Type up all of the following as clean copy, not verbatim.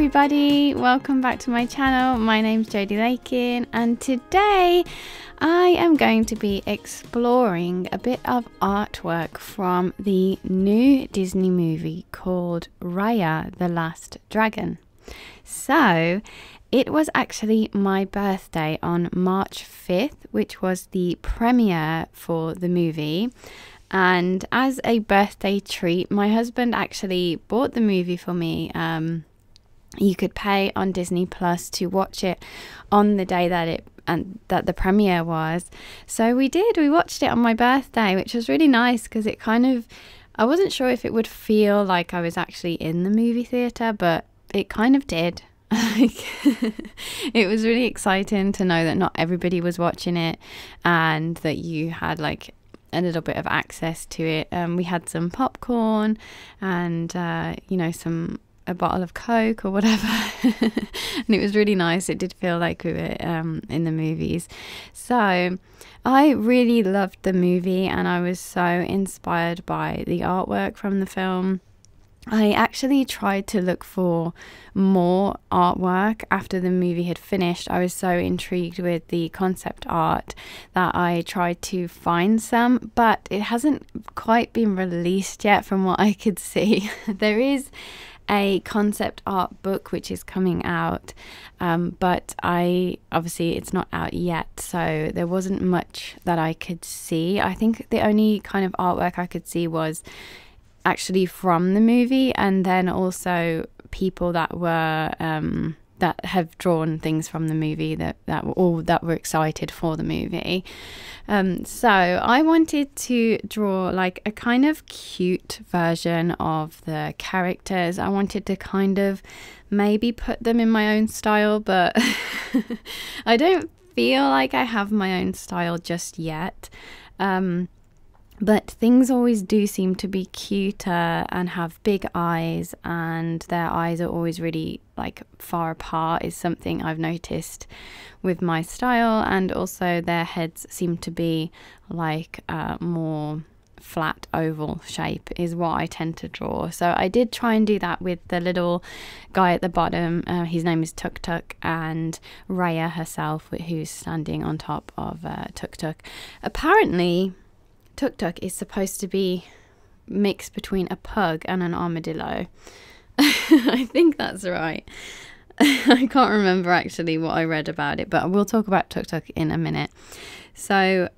everybody, welcome back to my channel. My name's Jodi Lakin, and today I am going to be exploring a bit of artwork from the new Disney movie called Raya, the Last Dragon. So it was actually my birthday on March 5th, which was the premiere for the movie. And as a birthday treat, my husband actually bought the movie for me. You could pay on Disney Plus to watch it on the day that the premiere was. So we watched it on my birthday, which was really nice because I wasn't sure if it would feel like I was actually in the movie theatre, but it kind of did. It was really exciting to know that not everybody was watching it and that you had like a little bit of access to it. We had some popcorn and a bottle of Coke or whatever, and it was really nice. It did feel like we were in the movies. So I really loved the movie and I was so inspired by the artwork from the film. I actually tried to look for more artwork after the movie had finished. I was so intrigued with the concept art that I tried to find some, but it hasn't quite been released yet from what I could see. There is a concept art book which is coming out, but obviously it's not out yet, so there wasn't much that I could see. I think the only kind of artwork I could see was actually from the movie, and then also people that were that have drawn things from the movie that were excited for the movie. So I wanted to draw like a kind of cute version of the characters. I wanted to kind of maybe put them in my own style, but I don't feel like I have my own style just yet. But things always do seem to be cuter and have big eyes, and their eyes are always really like far apart is something I've noticed with my style, and also their heads seem to be like more flat oval shape is what I tend to draw. So I did try and do that with the little guy at the bottom. His name is Tuk Tuk, and Raya herself, who's standing on top of Tuk Tuk. Apparently Tuk Tuk is supposed to be mixed between a pug and an armadillo. I think that's right. I can't remember actually what I read about it, but we'll talk about Tuk Tuk in a minute. So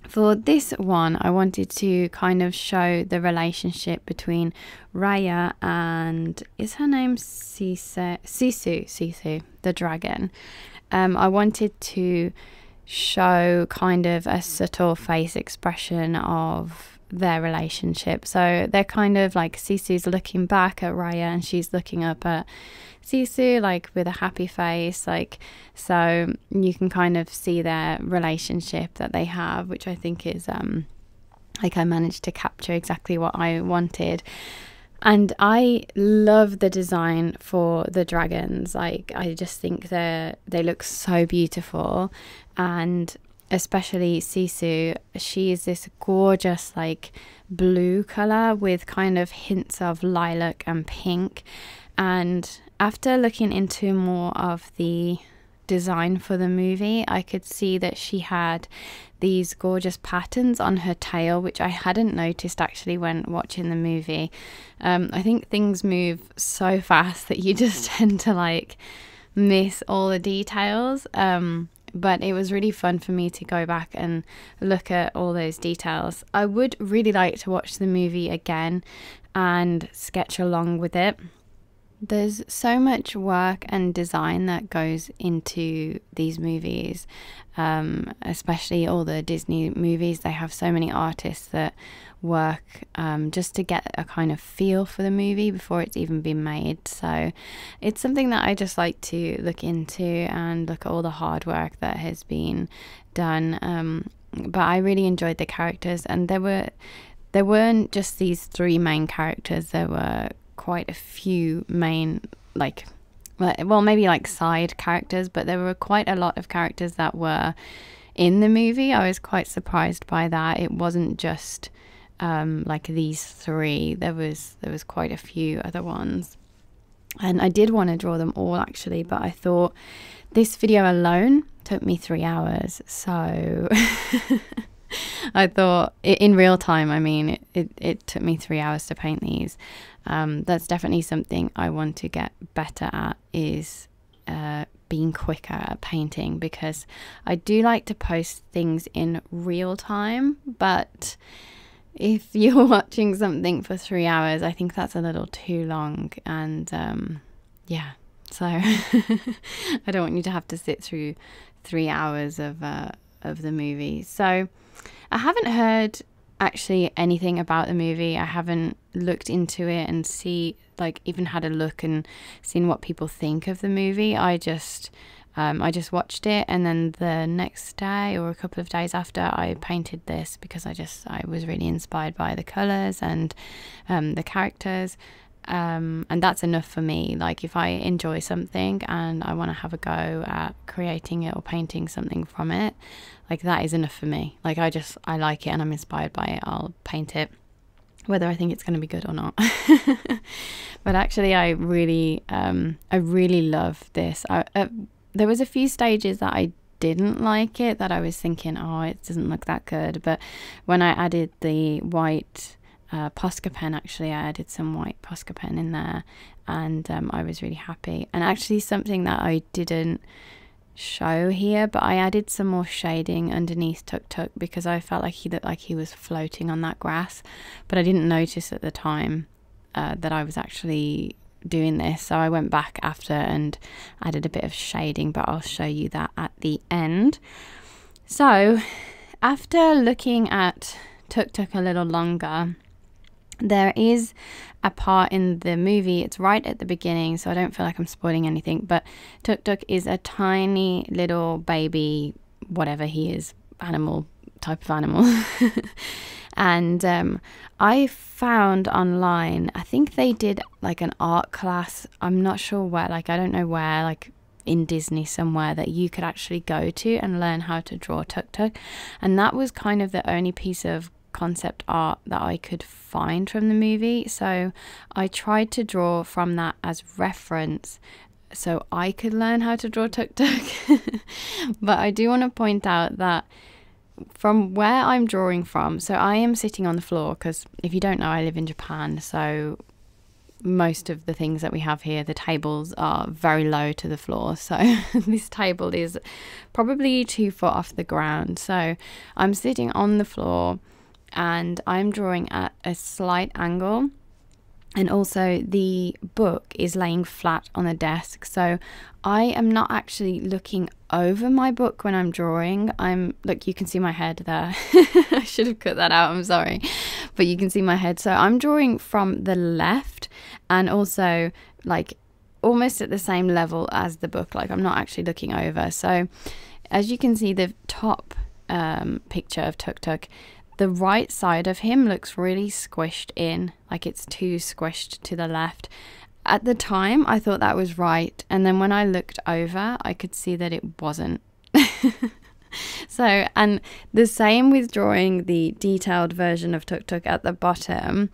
for this one, I wanted to kind of show the relationship between Raya and, is her name Sisu, the dragon. I wanted to show kind of a subtle face expression of their relationship. So they're kind of like, Sisu's looking back at Raya and she's looking up at Sisu like with a happy face, like, so you can kind of see their relationship that they have, which I think is like I managed to capture exactly what I wanted. And I love the design for the dragons. Like, I just think they look so beautiful. And especially Sisu, she is this gorgeous like blue color with kind of hints of lilac and pink. And after looking into more of the design for the movie, I could see that she had these gorgeous patterns on her tail, which I hadn't noticed actually when watching the movie. I think things move so fast that you just tend to like miss all the details. But it was really fun for me to go back and look at all those details. I would really like to watch the movie again and sketch along with it. There's so much work and design that goes into these movies, especially all the Disney movies. They have so many artists that work just to get a kind of feel for the movie before it's even been made. So it's something that I just like to look into and look at all the hard work that has been done. But I really enjoyed the characters, and there weren't just these three main characters. There were quite a few main, like, well, maybe like side characters, but there were quite a lot of characters that were in the movie. I was quite surprised by that. It wasn't just like these three. There was quite a few other ones. And I did want to draw them all actually, but I thought this video alone took me 3 hours. So I thought in real time, I mean, it took me 3 hours to paint these. That's definitely something I want to get better at, is being quicker at painting, because I do like to post things in real time, but if you're watching something for 3 hours, I think that's a little too long. And yeah, so I don't want you to have to sit through 3 hours of the movie. So I haven't heard actually anything about the movie. I haven't looked into it and even had a look and seen what people think of the movie. I just watched it, and then the next day or a couple of days after, I painted this because I was really inspired by the colors and the characters, and that's enough for me. Like, if I enjoy something and I want to have a go at creating it or painting something from it, like, that is enough for me. Like, I like it and I'm inspired by it, I'll paint it, whether I think it's going to be good or not. But actually, I really love this. There was a few stages that I didn't like it, that I was thinking, oh, it doesn't look that good. But when I added the white Posca pen, actually, I added some white Posca pen in there, and I was really happy. And actually, something that I didn't show here, but I added some more shading underneath Tuk Tuk, because I felt like he looked like he was floating on that grass, but I didn't notice at the time that I was actually doing this. So I went back after and added a bit of shading, but I'll show you that at the end. So after looking at Tuk Tuk a little longer, there is a part in the movie, it's right at the beginning, so I don't feel like I'm spoiling anything, but Tuk Tuk is a tiny little baby, whatever he is, type of animal. And I found online, I think they did like an art class, I'm not sure where, like, I don't know where, like in Disney somewhere, that you could actually go to and learn how to draw Tuk Tuk. And that was kind of the only piece of concept art that I could find from the movie. So I tried to draw from that as reference so I could learn how to draw Tuk Tuk. But I do want to point out that from where I'm drawing from, so I am sitting on the floor, because if you don't know, I live in Japan, so most of the things that we have here, the tables are very low to the floor. So this table is probably 2 foot off the ground. So I'm sitting on the floor and I'm drawing at a slight angle, and also the book is laying flat on the desk, so I am not actually looking over my book when I'm drawing. Look, you can see my head there. I should have cut that out, I'm sorry, but you can see my head. So I'm drawing from the left, and also like almost at the same level as the book, like I'm not actually looking over. So as you can see, the top picture of Tuk Tuk, the right side of him looks really squished in, like it's too squished to the left. At the time, I thought that was right, and then when I looked over, I could see that it wasn't. So, and the same with drawing the detailed version of Tuk Tuk at the bottom.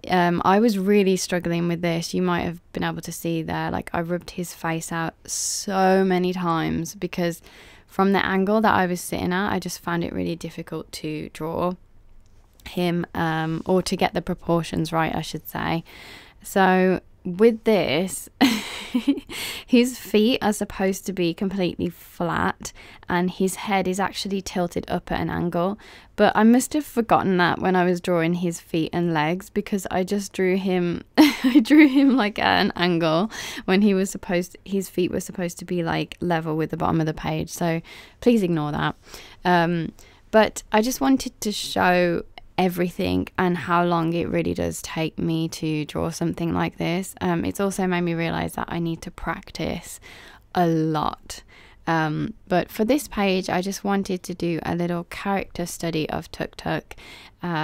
I was really struggling with this. You might have been able to see there, like I rubbed his face out so many times, because from the angle that I was sitting at, I just found it really difficult to draw him, or to get the proportions right, I should say. So with this, his feet are supposed to be completely flat and his head is actually tilted up at an angle, but I must have forgotten that when I was drawing his feet and legs, because I just drew him I drew him like at an angle when his feet were supposed to be like level with the bottom of the page, so please ignore that. But I just wanted to show everything and how long it really does take me to draw something like this. It's also made me realize that I need to practice a lot, but for this page I just wanted to do a little character study of Tuk Tuk.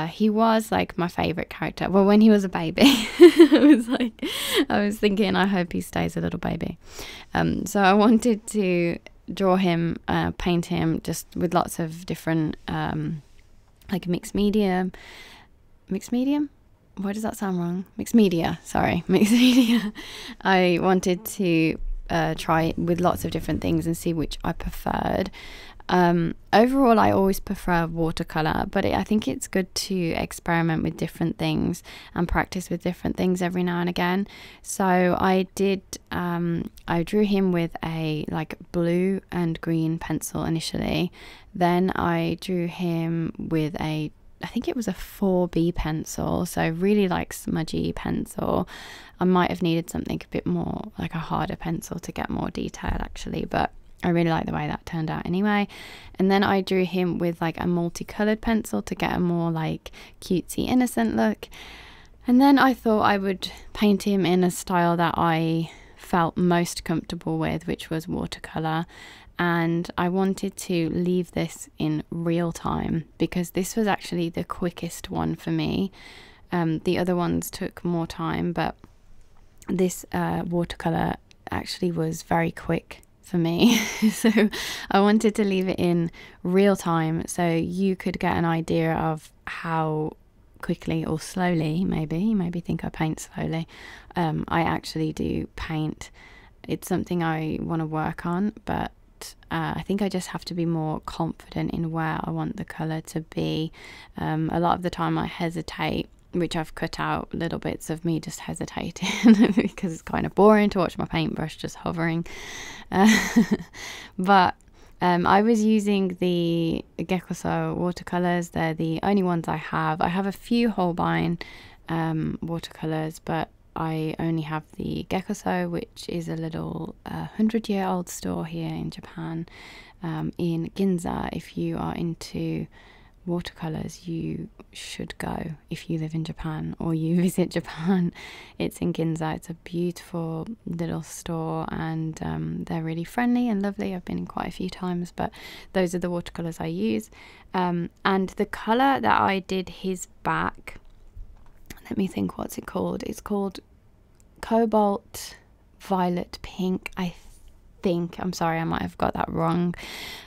He was like my favorite character, well, when he was a baby. I was thinking, I hope he stays a little baby. So I wanted to draw him, paint him just with lots of different like mixed medium, why does that sound wrong? Mixed media, sorry, mixed media. I wanted to try it with lots of different things and see which I preferred. Overall, I always prefer watercolor, but I think it's good to experiment with different things and practice with different things every now and again. So I did, I drew him with a like blue and green pencil initially. Then I drew him with I think it was a 4B pencil, so really like smudgy pencil. I might have needed something a bit more like a harder pencil to get more detail actually, but I really like the way that turned out anyway. And then I drew him with like a multicolored pencil to get a more like cutesy innocent look. And then I thought I would paint him in a style that I felt most comfortable with, which was watercolor. And I wanted to leave this in real time because this was actually the quickest one for me. The other ones took more time, but this watercolor actually was very quick for me. So I wanted to leave it in real time so you could get an idea of how quickly or slowly, maybe you maybe think I paint slowly, I actually do paint. It's something I want to work on, but I think I just have to be more confident in where I want the colour to be. A lot of the time I hesitate, which I've cut out little bits of me just hesitating because it's kind of boring to watch my paintbrush just hovering. But I was using the Gecko watercolours. They're the only ones I have. I have a few Holbein watercolours, but I only have the Gecko, which is a little 100-year-old store here in Japan, in Ginza. If you are into watercolors, you should go if you live in Japan or you visit Japan. It's in Ginza. It's a beautiful little store, and they're really friendly and lovely. I've been in quite a few times, but those are the watercolors I use. And the color that I did his back, let me think, what's it called? It's called Cobalt Violet Pink, I think. I'm sorry, I might have got that wrong.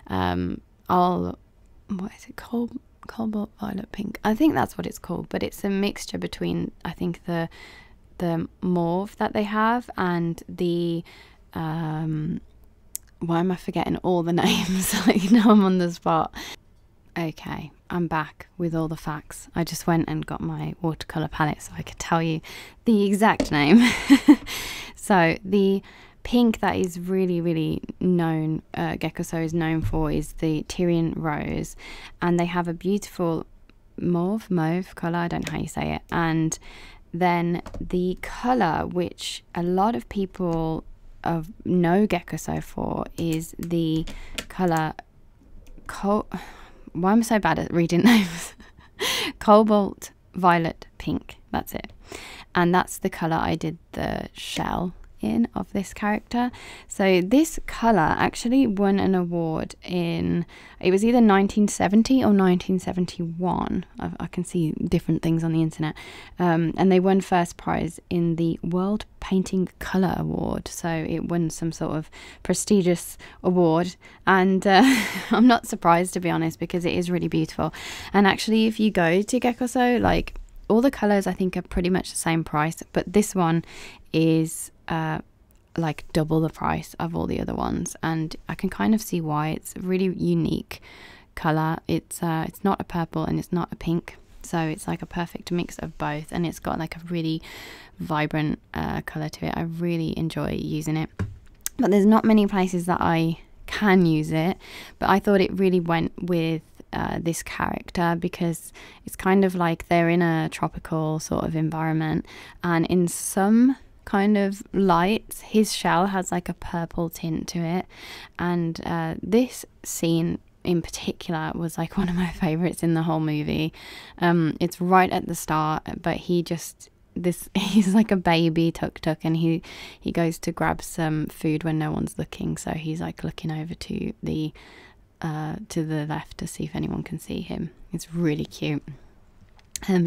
What is it called? Cobalt Violet Pink, I think that's what it's called, but it's a mixture between, I think, the mauve that they have and the why am I forgetting all the names? Like, now I'm on the spot. Okay, I'm back with all the facts. I just went and got my watercolor palette so I could tell you the exact name. So the pink that is really known, Gecko is known for, is the Tyrian Rose, and they have a beautiful mauve colour, I don't know how you say it. And then the colour which a lot of people know Gecko for is the colour why am I so bad at reading names? Cobalt Violet Pink, that's it. And that's the colour I did the shell in of this character. So this colour actually won an award in, it was either 1970 or 1971. I can see different things on the internet. And they won first prize in the World Painting Colour Award. So it won some sort of prestigious award. And I'm not surprised, to be honest, because it is really beautiful. And actually, if you go to Gecko, like, all the colours I think are pretty much the same price, but this one is like double the price of all the other ones, and I can kind of see why. It's a really unique colour. It's not a purple and it's not a pink, so it's like a perfect mix of both, and it's got like a really vibrant colour to it. I really enjoy using it, but there's not many places that I can use it, but I thought it really went with this character because it's kind of like they're in a tropical sort of environment, and in some kind of lights his shell has like a purple tint to it, and this scene in particular was like one of my favorites in the whole movie. It's right at the start, but he's like a baby tuk and he goes to grab some food when no one's looking, so he's like looking over to the left to see if anyone can see him. It's really cute.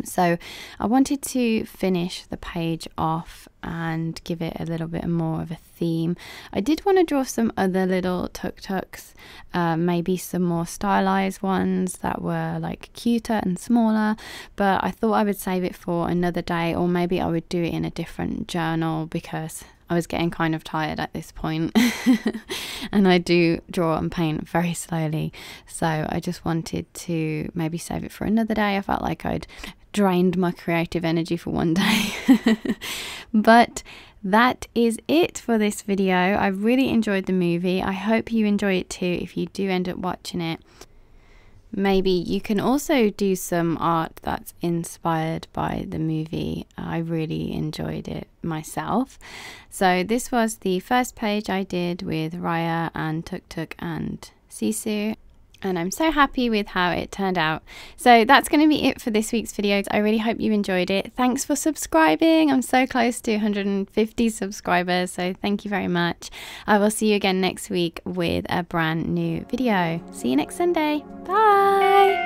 So I wanted to finish the page off and give it a little bit more of a theme. I did want to draw some other little tuk-tuks, maybe some more stylized ones that were like cuter and smaller, but I thought I would save it for another day, or maybe I would do it in a different journal because I was getting kind of tired at this point. And I do draw and paint very slowly, so I just wanted to maybe save it for another day. I felt like I'd drained my creative energy for one day. But that is it for this video. I really enjoyed the movie. I hope you enjoy it too if you do end up watching it. Maybe you can also do some art that's inspired by the movie. I really enjoyed it myself. So this was the first page I did with Raya and Tuk Tuk and Sisu, and I'm so happy with how it turned out. So that's going to be it for this week's video. I really hope you enjoyed it. Thanks for subscribing. I'm so close to 150 subscribers, so thank you very much. I will see you again next week with a brand new video. See you next Sunday. Bye.